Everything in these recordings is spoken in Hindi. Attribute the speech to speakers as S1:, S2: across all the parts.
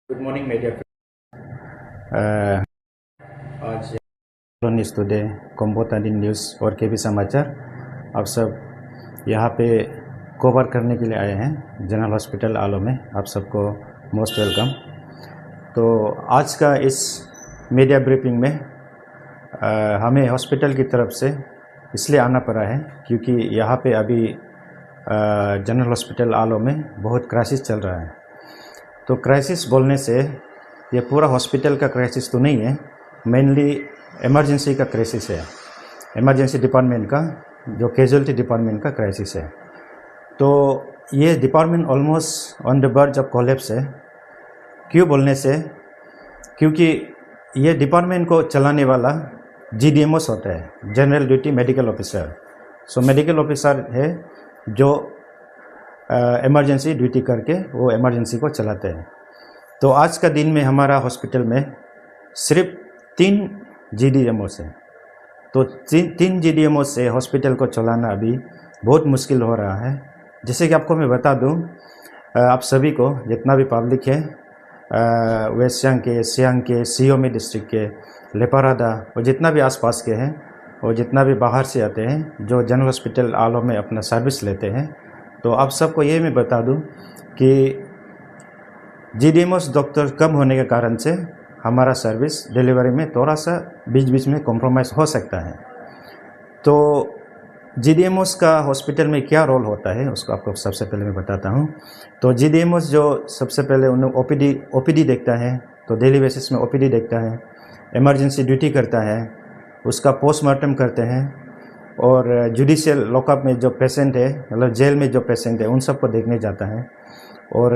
S1: Good morning media. आज न्यूज़ टुडे, कोम्बोतानी न्यूज़ और केबी समाचार आप सब यहाँ पे कवर करने के लिए आए हैं जनरल हॉस्पिटल आलो में। आप सबको मोस्ट वेलकम। तो आज का इस मीडिया ब्रीफिंग में हमें हॉस्पिटल की तरफ से इसलिए आना पड़ा है क्योंकि यहाँ पे अभी जनरल हॉस्पिटल आलो में बहुत क्राइसिस चल रहा है। तो क्राइसिस बोलने से ये पूरा हॉस्पिटल का क्राइसिस तो नहीं है, मेनली इमरजेंसी का क्राइसिस है, इमरजेंसी डिपार्टमेंट का जो कैजुअलिटी डिपार्टमेंट का क्राइसिस है। तो ये department almost on the verge of collapse है। क्यों बोलने से, क्योंकि ये डिपार्टमेंट को चलाने वाला GDMOs होता है, general duty medical officer. So medical officer है जो इमरजेंसी ड्यूटी करके वो इमरजेंसी को चलाते हैं। तो आज का दिन में हमारा हॉस्पिटल में सिर्फ 3 GDMOs हैं। तो तीन GDMOs से हॉस्पिटल को चलाना अभी बहुत मुश्किल हो रहा है। जैसे कि आपको मैं बता दूं, आप सभी को जितना भी पब्लिक है वेस्ट सियांग के, सियांग के, सियोमी डिस्ट्रिक्ट के, लेपारादा और जितना भी आसपास के हैं और जितना भी बाहर से आते हैं जो जनरल हॉस्पिटल आलो में अपना सर्विस लेते हैं, तो आप सबको ये मैं बता दूं कि GDMOs डॉक्टर कम होने के कारण से हमारा सर्विस डिलीवरी में थोड़ा सा बीच बीच में कॉम्प्रोमाइज़ हो सकता है। तो GDMOs का हॉस्पिटल में क्या रोल होता है उसको आपको सबसे पहले मैं बताता हूँ। तो GDMOs जो सबसे पहले उन्हें OPD देखता है, तो डेली बेसिस में OPD देखता है, इमरजेंसी ड्यूटी करता है, उसका पोस्टमार्टम करते हैं और जुडिशियल लॉकअप में जो पेशेंट है, मतलब जेल में जो पेशेंट है, उन सबको देखने जाता है और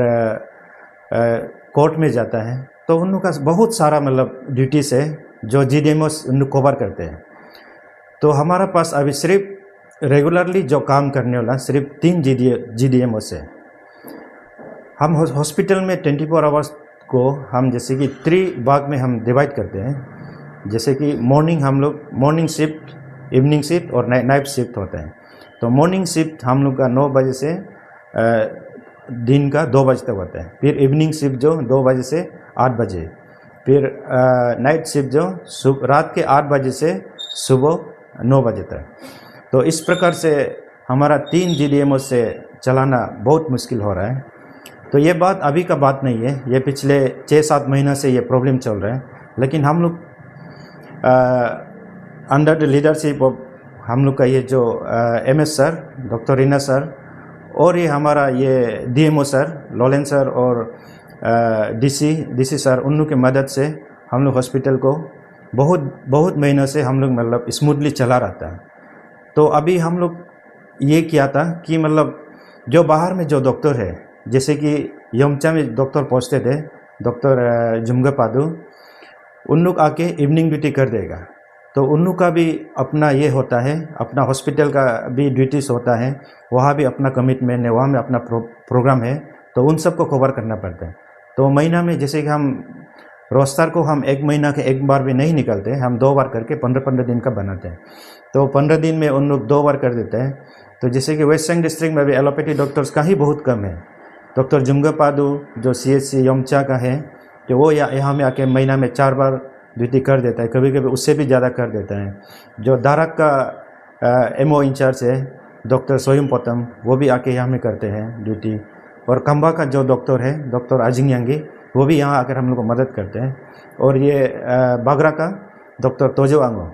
S1: कोर्ट में जाता है। तो उन लोग का बहुत सारा मतलब ड्यूटीज़ है जो GDMOs उन लोग कवर करते हैं। तो हमारा पास अभी सिर्फ रेगुलरली जो काम करने वाला सिर्फ 3 GDMOs है। हम हॉस्पिटल में 24 आवर्स को हम जैसे कि 3 भाग में हम डिवाइड करते हैं। जैसे कि मॉर्निंग हम लोग मॉर्निंग शिफ्ट, इवनिंग शिफ्ट और नाइट शिफ्ट होता है। तो मॉर्निंग शिफ्ट हम लोग का 9 बजे से दिन का 2 बजे तक होता है। फिर इवनिंग शिफ्ट जो 2 बजे से 8 बजे, फिर नाइट शिफ्ट जो रात के 8 बजे से सुबह 9 बजे तक। तो इस प्रकार से हमारा 3 GDMOs से चलाना बहुत मुश्किल हो रहा है। तो ये बात अभी का बात नहीं है, ये पिछले 6-7 महीना से ये प्रॉब्लम चल रहा है। लेकिन हम लोग अंडर द लीडरशिप ऑफ हम लोग का ये जो MS sir, doctor Reena sir और ये हमारा ये DMO सर लॉलेन सर और DC सर, उन लोग की मदद से हम लोग हॉस्पिटल को बहुत महीनों से हम लोग मतलब स्मूथली चला रहता है। तो अभी हम लोग ये किया था कि मतलब जो बाहर में जो डॉक्टर है, जैसे कि यमचा में डॉक्टर पहुँचते थे, डॉक्टर जुमगा पादू, उन लोग आके इवनिंग ड्यूटी कर देगा। तो उन लोग का भी अपना ये होता है, अपना हॉस्पिटल का भी ड्यूटीज़ होता है, वहाँ भी अपना कमिटमेंट है, वहाँ में अपना प्रोग्राम है, तो उन सबको कवर करना पड़ता है। तो महीना में जैसे कि हम रोस्टर को हम 1 महीना के 1 बार भी नहीं निकलते, हम 2 बार करके 15-15 दिन का बनाते हैं। तो 15 दिन में उन लोग 2 बार कर देते हैं। तो जैसे कि वेस्ट सियांग डिस्ट्रिक्ट में भी एलोपैथी डॉक्टर्स का ही बहुत कम है। डॉक्टर जुमगा पादू जो CHC यमचा का है, तो वो यहाँ में आके महीना में 4 बार ड्यूटी कर देता है, कभी कभी उससे भी ज़्यादा कर देता है। जो दारक का MO इंचार्ज है डॉक्टर सोयम पोतम, वो भी आके यहाँ में करते हैं ड्यूटी। और कंबा का जो डॉक्टर है डॉक्टर अजिंग यांगी, वो भी यहाँ आकर हम लोग को मदद करते हैं। और ये बागरा का डॉक्टर तोजो आंगो,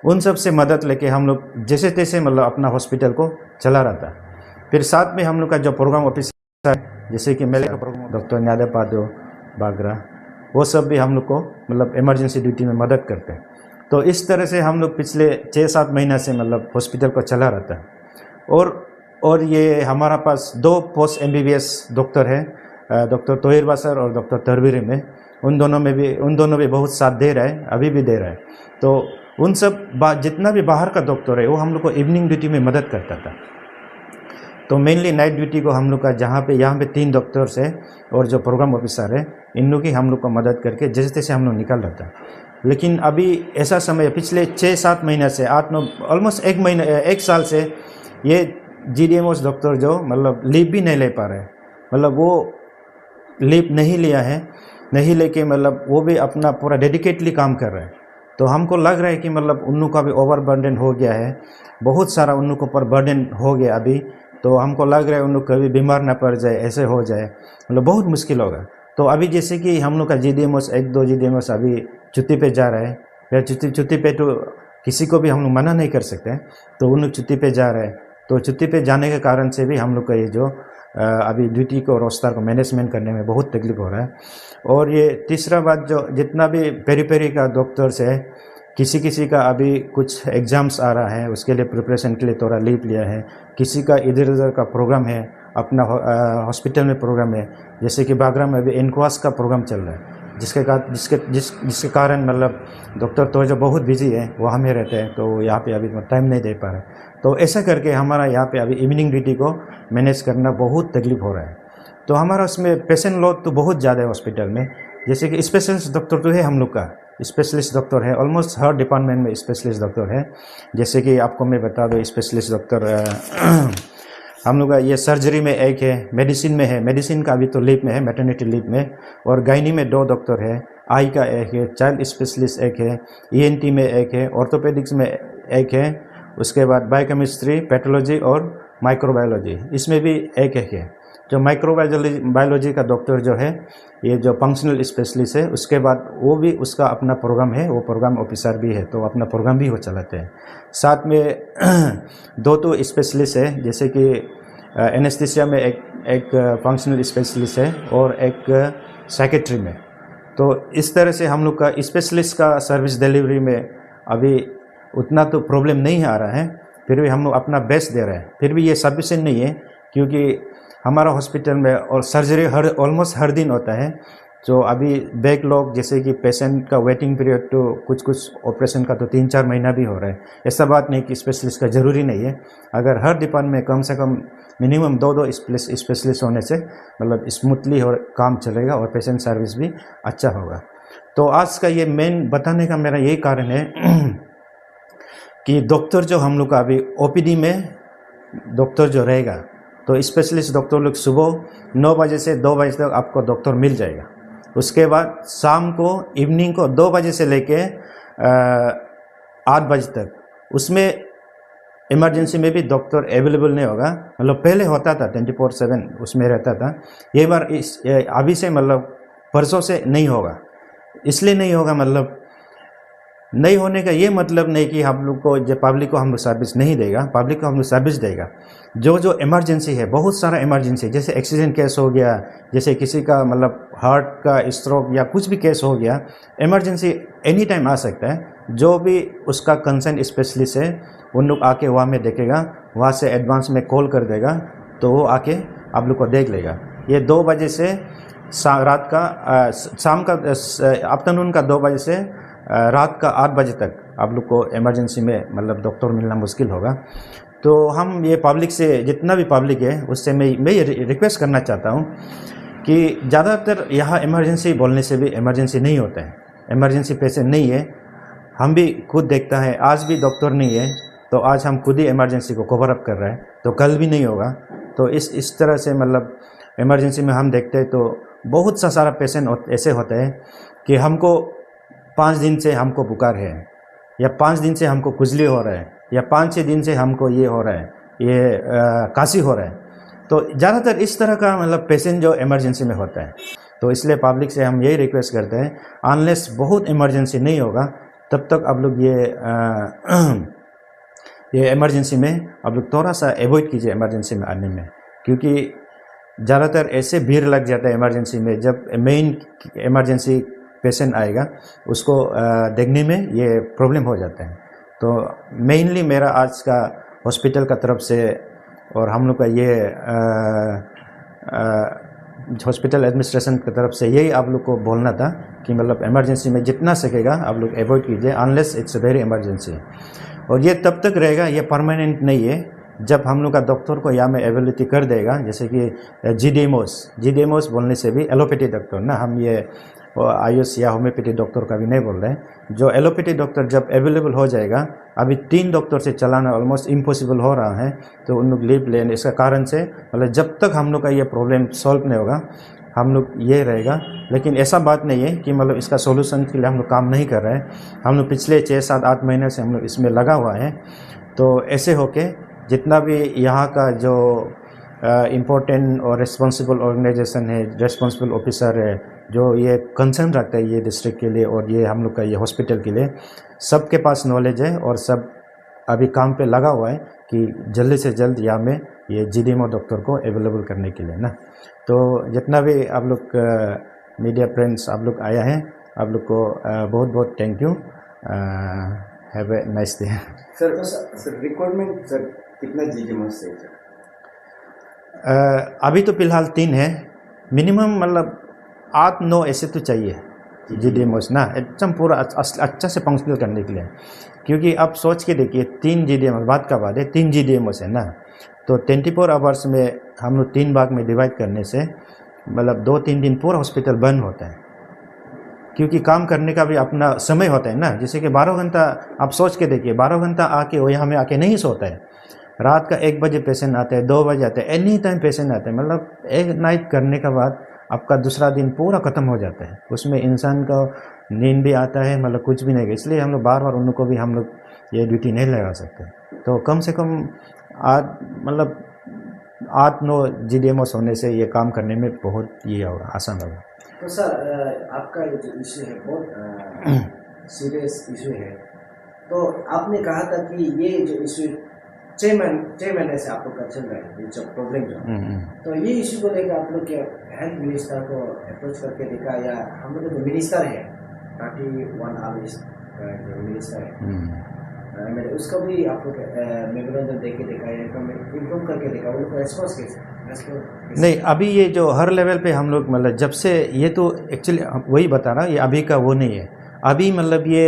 S1: उन सब से मदद लेके हम लोग जैसे तैसे मतलब अपना हॉस्पिटल को चला रहा था। फिर साथ में हम लोग का जो प्रोग्राम ऑफिसर है, जैसे कि मेरे डॉक्टर न्यादा पादो बागरा, वो सब भी हम लोग को मतलब इमरजेंसी ड्यूटी में मदद करते हैं। तो इस तरह से हम लोग पिछले 6-7 महीना से मतलब हॉस्पिटल को चला रहता है। और ये हमारा पास 2 पोस्ट MBBS डॉक्टर है, डॉक्टर तोहिरबा सर और डॉक्टर तरवीर में। उन दोनों भी बहुत साथ दे रहा है, अभी भी दे रहा है। तो उन सब जितना भी बाहर का डॉक्टर है वो हम लोग को इवनिंग ड्यूटी में मदद करता था। तो मेनली नाइट ड्यूटी को हम लोग का यहाँ पे 3 डॉक्टर्स है और जो प्रोग्राम ऑफिसर है, इन लोग की हम लोग को मदद करके जैसे तैसे हम लोग निकल रहा था। लेकिन अभी ऐसा समय पिछले 6-7 महीने से 8-9 ऑलमोस्ट 1 साल से ये GDMOs डॉक्टर जो मतलब लीव भी नहीं ले पा रहे, मतलब वो लीव नहीं लिया है नहीं लेके मतलब वो भी अपना पूरा डेडिकेटली काम कर रहे हैं। तो हमको लग रहा है कि मतलब उन्नू का भी ओवर बर्डन हो गया है, बहुत सारा उन्नू के ऊपर बर्डन हो गया अभी। तो हमको लग रहा है उन्नू कभी बीमार ना पड़ जाए, ऐसे हो जाए मतलब बहुत मुश्किल होगा। तो अभी जैसे कि हम लोग का GDMOs 1-2 GDMOs अभी छुट्टी पे जा रहा है, या छुट्टी पे तो किसी को भी हम लोग मना नहीं कर सकते, तो उन लोग छुट्टी पे जा रहे हैं। तो छुट्टी पे जाने के कारण से भी हम लोग का ये जो अभी ड्यूटी को रोस्टर को मैनेजमेंट करने में बहुत तकलीफ हो रहा है। और ये तीसरा बात, जो जितना भी पेरी का डॉक्टर्स है, किसी का अभी कुछ एग्ज़ाम्स आ रहा है, उसके लिए प्रिपरेशन के लिए थोड़ा लीव लिया है। किसी का इधर उधर का प्रोग्राम है, अपना हॉस्पिटल में प्रोग्राम है, जैसे कि बागरा में अभी इनक्वास का प्रोग्राम चल रहा है, जिसके कारण मतलब डॉक्टर तो जो बहुत बिजी है वहाँ में रहते हैं, तो यहाँ पे अभी टाइम नहीं दे पा रहे। तो ऐसा करके हमारा यहाँ पे अभी इवनिंग ड्यूटी को मैनेज करना बहुत तकलीफ हो रहा है। तो हमारा उसमें पेशेंट लोड तो बहुत ज़्यादा है हॉस्पिटल में। जैसे कि स्पेशलिस्ट डॉक्टर तो है, हम लोग का स्पेशलिस्ट डॉक्टर है, ऑलमोस्ट हर डिपार्टमेंट में स्पेशलिस्ट डॉक्टर है। जैसे कि आपको मैं बता दूँ, स्पेशलिस्ट डॉक्टर हम लोग का ये सर्जरी में एक है, मेडिसिन में है, मेडिसिन का अभी तो लीव में है, मैटरनिटी लीव में, और गायनी में 2 डॉक्टर है, आई का एक है, चाइल्ड स्पेशलिस्ट एक है, ENT में एक है, ऑर्थोपेडिक्स में एक है, उसके बाद बायोकेमिस्ट्री, पैथोलॉजी और माइक्रोबायोलॉजी, इसमें भी एक है। जो माइक्रोबायोलॉजी का डॉक्टर जो है, ये जो फंक्शनल स्पेशलिस्ट है, उसके बाद वो भी उसका अपना प्रोग्राम है, वो प्रोग्राम ऑफिसर भी है, तो अपना प्रोग्राम भी वो चलाते हैं। साथ में 2 तो स्पेशलिस्ट है, जैसे कि एनेस्थीसिया में एक फंक्शनल स्पेशलिस्ट है और एक साइकेट्री में। तो इस तरह से हम लोग का स्पेशलिस्ट का सर्विस डिलीवरी में अभी उतना तो प्रॉब्लम नहीं आ रहा है, फिर भी हम लोग अपना बेस्ट दे रहे हैं। फिर भी ये सफिशिएंट नहीं है, क्योंकि हमारा हॉस्पिटल में और सर्जरी ऑलमोस्ट हर दिन होता है। तो अभी बैकलॉग, जैसे कि पेशेंट का वेटिंग पीरियड तो कुछ ऑपरेशन का तो 3-4 महीना भी हो रहा है। ऐसा बात नहीं कि स्पेशलिस्ट का ज़रूरी नहीं है। अगर हर डिपार्टमेंट में कम से कम मिनिमम 2 स्पेशलिस्ट होने से मतलब स्मूथली और काम चलेगा और पेशेंट सर्विस भी अच्छा होगा। तो आज का ये मेन बताने का मेरा यही कारण है कि डॉक्टर जो हम लोग का अभी OPD में डॉक्टर जो रहेगा, तो स्पेशलिस्ट डॉक्टर लोग सुबह 9 बजे से 2 बजे तक आपको डॉक्टर मिल जाएगा। उसके बाद शाम को इवनिंग को 2 बजे से लेके 8 बजे तक, उसमें इमरजेंसी में भी डॉक्टर अवेलेबल नहीं होगा। मतलब पहले होता था 24/7 उसमें रहता था, ये बार अभी से मतलब परसों से नहीं होगा। इसलिए नहीं होगा, मतलब नहीं होने का ये मतलब नहीं कि हम लोग को जो पब्लिक को हम लोग सर्विस नहीं देगा, पब्लिक को हम लोग सर्विस देगा। जो इमरजेंसी है, बहुत सारा इमरजेंसी, जैसे एक्सीडेंट केस हो गया, जैसे किसी का मतलब हार्ट का स्ट्रोक या कुछ भी केस हो गया, इमरजेंसी एनी टाइम आ सकता है। जो भी उसका कंसर्न स्पेशलिस्ट है, उन लोग आके वहाँ में देखेगा, वहाँ से एडवांस में कॉल कर देगा, तो वो आके आप लोग को देख लेगा। ये 2 बजे से रात का शाम का आफ्टरनून का 2 बजे से रात का 8 बजे तक आप लोग को इमरजेंसी में मतलब डॉक्टर मिलना मुश्किल होगा। तो हम ये पब्लिक से, जितना भी पब्लिक है उससे मैं ये रिक्वेस्ट करना चाहता हूँ कि ज़्यादातर यहाँ इमरजेंसी बोलने से भी इमरजेंसी नहीं होता है, इमरजेंसी पेशेंट नहीं है। हम भी खुद देखता है, आज भी डॉक्टर नहीं है, तो आज हम खुद ही इमरजेंसी को कवर अप कर रहे हैं, तो कल भी नहीं होगा। तो इस तरह से मतलब इमरजेंसी में हम देखते हैं तो बहुत सा सारा पेशेंट ऐसे होता है कि हमको 5 दिन से हमको बुखार है, या 5 दिन से हमको खुजली हो रहा है, या 5-6 दिन से हमको ये हो रहा है, ये काशी हो रहा है। तो ज़्यादातर इस तरह का मतलब पेशेंट जो इमरजेंसी में होता है। तो इसलिए पब्लिक से हम यही रिक्वेस्ट करते हैं, अनलेस बहुत इमरजेंसी नहीं होगा तब तक आप लोग ये इमरजेंसी में आप लोग थोड़ा सा अवॉइड कीजिए इमरजेंसी में आने में, क्योंकि ज़्यादातर ऐसे भीड़ लग जाता है इमरजेंसी में। जब मेन इमरजेंसी पेशेंट आएगा उसको देखने में ये प्रॉब्लम हो जाता है। तो मेनली मेरा आज का हॉस्पिटल का तरफ से और हम लोग का ये हॉस्पिटल एडमिनिस्ट्रेशन की तरफ से यही आप लोग को बोलना था कि मतलब इमरजेंसी में जितना सकेगा आप लोग अवॉइड कीजिए, अनलेस इट्स वेरी इमरजेंसी। और ये तब तक रहेगा, ये परमानेंट नहीं है। जब हम लोग का डॉक्टर को यहाँ में एवेलेबिलिटी कर देगा, जैसे कि GDMOs बोलने से भी एलोपैथी डॉक्टर ना, हम ये आयुष या होम्योपैथी डॉक्टर का भी नहीं बोल रहे हैं। जो एलोपैथी डॉक्टर जब अवेलेबल हो जाएगा, अभी 3 डॉक्टर से चलाना ऑलमोस्ट इम्पॉसिबल हो रहा है, तो उन लोग लीव लेने, इसका कारण से मतलब जब तक हम लोग का ये प्रॉब्लम सॉल्व नहीं होगा, हम लोग ये रहेगा लेकिन ऐसा बात नहीं है कि मतलब इसका सॉल्यूशन के लिए हम लोग काम नहीं कर रहे हैं। हम लोग पिछले 6-7-8 महीने से हम लोग इसमें लगा हुआ है। तो ऐसे होके जितना भी यहाँ का जो इम्पोर्टेंट और रिस्पॉन्सिबल ऑर्गेनाइजेशन है, रिस्पॉन्सिबल ऑफिसर है, जो ये कंसर्न रखता है ये डिस्ट्रिक्ट के लिए और ये हम लोग का ये हॉस्पिटल के लिए, सबके पास नॉलेज है और सब अभी काम पे लगा हुआ है कि जल्दी से जल्द यहाँ में ये जीडीएमओ डॉक्टर को अवेलेबल करने के लिए ना। तो जितना भी आप लोग मीडिया फ्रेंड्स आप लोग आया है, आप लोग को बहुत बहुत thank you. Have a nice day.
S2: Sir requirement sir कितना जीडीएमओ से?
S1: अभी तो फिलहाल 3 है, मिनिमम मतलब 8-9 ऐसे तो चाहिए जीडीएमओस ना, एकदम पूरा अच्छा से फंक्शनल करने के लिए। क्योंकि आप सोच के देखिए 3 जीडीएमओस, बात का बात है 3 जीडीएमओस है ना, तो 24 आवर्स में हम लोग 3 भाग में डिवाइड करने से मतलब 2-3 दिन पूरा हॉस्पिटल बंद होता है। क्योंकि काम करने का भी अपना समय होता है ना, जैसे कि 12 घंटा आप सोच के देखिए, 12 घंटा आके वो यहाँ में आके नहीं सोता है। रात का 1 बजे पेशेंट आते हैं, 2 बजे आते हैं, एनी टाइम पेशेंट आते हैं। मतलब एक नाइट करने के बाद आपका दूसरा दिन पूरा ख़त्म हो जाता है, उसमें इंसान का नींद भी आता है, मतलब कुछ भी नहीं। इसलिए हम लोग बार बार उनको भी हम लोग ये ड्यूटी नहीं लगा सकते। तो कम से कम 8-9 जीडीएमओस होने से ये काम करने में बहुत ये होगा, आसान होगा।
S2: तो सर आपका ये जो इशू है बहुत सीरियस इशू है, तो आपने कहा था कि ये जो इशू 6 महीने से आप लोग का चल रहा है, ये जो प्रॉब्लम जो, तो ये इशू को लेकर आप लोग क्या हेल्थ मिनिस्टर को अप्रोच करके देखा, या हम लोग जो मिनिस्टर है 31 आलिस जो मिनिस्टर है मैंने उसको भी आप लोग मेमोरेंडम दे के देखा है, इम्प्रूव करके देखा, उनको रेस्पॉन्स कैसे?
S1: नहीं, अभी ये जो हर लेवल पे हम लोग मतलब जब से ये तो एक्चुअली वही बता रहा, ये अभी का वो नहीं है। अभी मतलब ये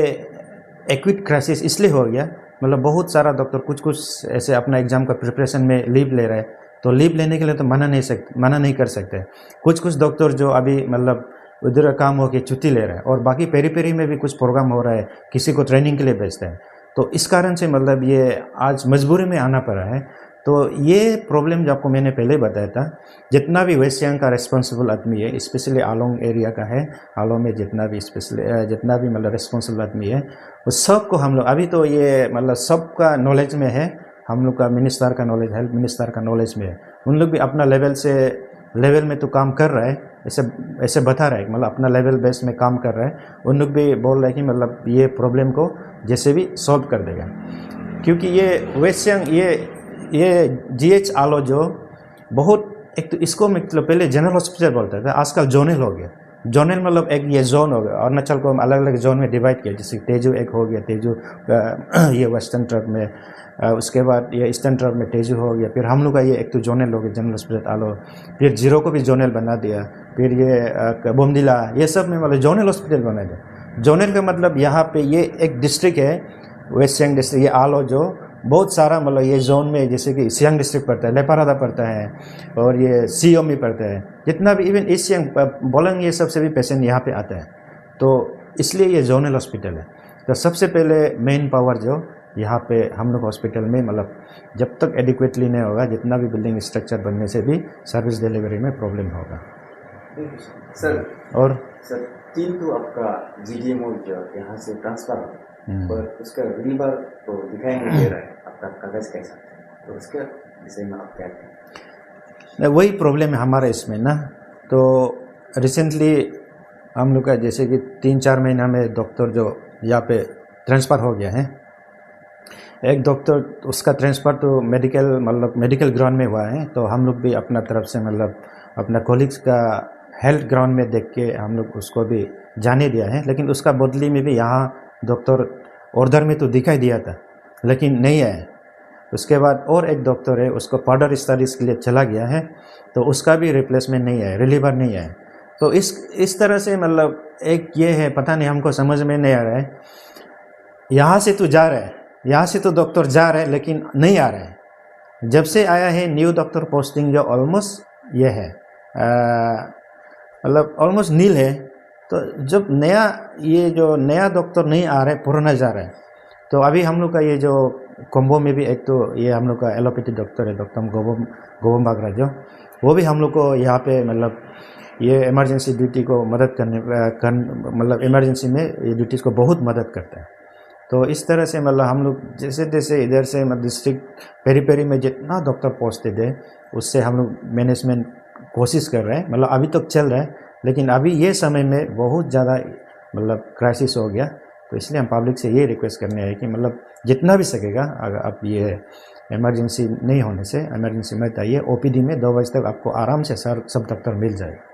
S1: एक्यूट क्राइसिस इसलिए हो गया, मतलब बहुत सारा डॉक्टर कुछ ऐसे अपना एग्ज़ाम का प्रिपरेशन में लीव ले रहे हैं, तो लीव लेने के लिए तो मना नहीं कर सकते। कुछ डॉक्टर जो अभी मतलब उधर काम हो के छुट्टी ले रहे हैं, और बाकी पेरी में भी कुछ प्रोग्राम हो रहा है, किसी को ट्रेनिंग के लिए भेजते हैं। तो इस कारण से मतलब ये आज मजबूरी में आना पड़ा है। तो ये प्रॉब्लम जो आपको मैंने पहले बताया था, जितना भी वेस्ट सियांग का रिस्पॉन्सिबल आदमी है, स्पेशली आलोंग एरिया का है, आलोंग में जितना भी मतलब रिस्पॉन्सिबल आदमी है, उस सब को हम लोग अभी तो ये मतलब सबका नॉलेज में है। हम लोग का मिनिस्टर का नॉलेज, हेल्थ मिनिस्टर का नॉलेज में है। उन लोग भी अपना लेवल में तो काम कर रहा है, ऐसे बता रहा है, मतलब अपना लेवल बेस में काम कर रहा है। उन लोग भी बोल रहे हैं कि मतलब ये प्रॉब्लम को जैसे भी सॉल्व कर देगा। क्योंकि ये वेस्ट सियांग ये जीएच आलो जो बहुत, एक तो इसको मतलब पहले जनरल हॉस्पिटल बोलता था, आजकल जोनल हो गया। जोनल मतलब एक ये जोन हो गया, अरुणाचल को हम अलग अलग जोन में डिवाइड किया। जैसे तेजू एक हो गया, तेजू ये वेस्टर्न ट्रक में, उसके बाद ये ईस्टर्न ट्रक में तेजू हो गया। फिर हम लोग का ये एक तो जोनल हो गया, जनरल हॉस्पिटल आलो। फिर जीरो को भी जोनल बना दिया। फिर ये बोमदिला, ये सब में मतलब जोनल हॉस्पिटल बना दिया। जोनल का मतलब यहाँ पे ये एक डिस्ट्रिक्ट है, वेस्ट सियांग डिस्ट्रिक्ट, ये आलो जो बहुत सारा मतलब ये जोन में, जैसे कि सियांग डिस्ट्रिक्ट पड़ता है, लेपारादा पड़ता है, और ये सीओमी पड़ता है, जितना भी इवन ईस्ट सियांग, बोलंग, ये सबसे भी पेशेंट यहाँ पे आता है। तो इसलिए ये जोनल हॉस्पिटल है। तो सबसे पहले मेन पावर जो यहाँ पे हम लोग हॉस्पिटल में मतलब जब तक एडिक्वेटली नहीं होगा, जितना भी बिल्डिंग स्ट्रक्चर बनने से भी सर्विस डिलीवरी में प्रॉब्लम होगा।
S2: सर
S1: और
S2: सर 3 तो आपका जीडीएमओ जो यहाँ से ट्रांसफर हो, पर उसका रिलीवर तो दिखाई नहीं दे रहा है, आपका कागज कैसा, तो उसके विषय में आप क्या कहें?
S1: वही प्रॉब्लम है हमारा इसमें ना। तो रिसेंटली हम लोग का जैसे कि 3-4 महीना में डॉक्टर जो यहाँ पे ट्रांसफ़र हो गया है, एक डॉक्टर, उसका ट्रांसफ़र तो मेडिकल ग्राउंड में हुआ है। तो हम लोग भी अपना तरफ से मतलब अपना कॉलीग्स का हेल्थ ग्राउंड में देख के हम लोग उसको भी जाने दिया है। लेकिन उसका बदली में भी यहाँ डॉक्टर ऑर्डर में तो दिखाई दिया था, लेकिन नहीं आया। उसके बाद और एक डॉक्टर है, उसको फर्दर स्टडीज़ के लिए चला गया है, तो उसका भी रिप्लेसमेंट नहीं आया, रिलीवर नहीं आया। तो इस तरह से मतलब एक ये है, पता नहीं, हमको समझ में नहीं आ रहा है। यहाँ से तो जा रहा है, यहाँ से तो डॉक्टर जा रहे हैं, लेकिन नहीं आ रहा है। जब से आया है न्यू डॉक्टर पोस्टिंग जो ऑलमोस्ट ये है, मतलब ऑलमोस्ट नील है। तो जब ये जो नया डॉक्टर नहीं आ रहा है, पुराना जा रहा है। तो अभी हम लोग का ये जो कोम्बो में भी एक तो ये हम लोग का एलोपैथी डॉक्टर है, डॉक्टर गोबम बागरा, जो वो भी हम लोग को यहाँ पे मतलब ये इमरजेंसी ड्यूटी को मदद मतलब इमरजेंसी में ये ड्यूटीज़ को बहुत मदद करता है। तो इस तरह से मतलब हम लोग जैसे जैसे इधर से मतलब डिस्ट्रिक्ट पेरी पेरी में जितना डॉक्टर पहुँचते थे उससे हम लोग मैनेजमेंट कोशिश कर रहे हैं, मतलब अभी तक चल रहा है, लेकिन अभी ये समय में बहुत ज़्यादा मतलब क्राइसिस हो गया। तो इसलिए हम पब्लिक से ये रिक्वेस्ट करने आए कि मतलब जितना भी सकेगा अगर आप ये इमरजेंसी नहीं होने से इमरजेंसी मत आइए। ओपीडी में 2 बजे तक आपको आराम से सब डॉक्टर मिल जाएगा।